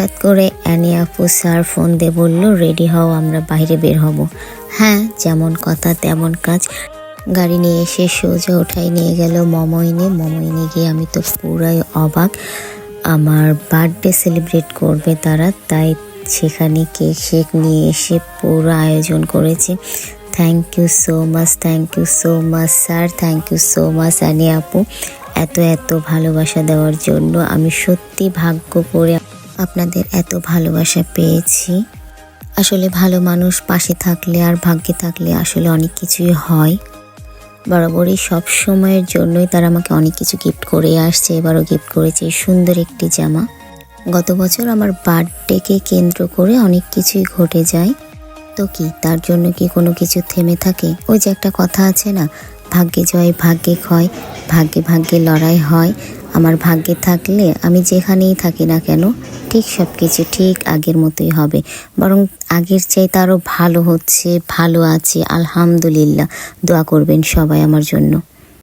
হঠাৎ করে অ্যানি আপু স্যার ফোন দিয়ে বলল, রেডি হও, আমরা বাইরে বের হব। হ্যাঁ, যেমন কথা তেমন কাজ। গাড়ি নিয়ে এসে সোজা উঠাই নিয়ে গেল মমইনে গিয়ে আমি তো পুরাই অবাক। আমার বার্থডে সেলিব্রেট করবে তারা, তাই সেখানে কেক শেক নিয়ে এসে পুরো আয়োজন করেছে। Thank you so much sir, thank you so much Annie আপু, এত ভালোবাসা দেওয়ার জন্য। আমি সত্যি ভাগ্য করে আপনাদের এত ভালোবাসা পেয়েছি। আসলে ভালো মানুষ পাশে থাকলে আর ভাগ্যে থাকলে আসলে অনেক কিছুই হয়। বরাবরই সব সময়ের জন্যই তারা আমাকে অনেক কিছু গিফট করে আসছে। এবারও গিফট করেছে সুন্দর একটি জামা। গত বছর আমার বার্থডেকে কেন্দ্র করে অনেক কিছুই ঘটে যায়, তো কি তার জন্য কি কোনো কিছু থেমে থাকে? ওই যে একটা কথা আছে না, ভাগ্যে জয় ভাগ্যে ক্ষয়, ভাগ্যে লড়াই হয়। আমার ভাগ্যে থাকলে আমি যেখানেই থাকি না কেন ঠিক সব কিছু ঠিক আগের মতোই হবে, বরং আগের চাইতে আরও ভালো হচ্ছে, ভালো আছে, আলহামদুলিল্লাহ। দোয়া করবেন সবাই আমার জন্য।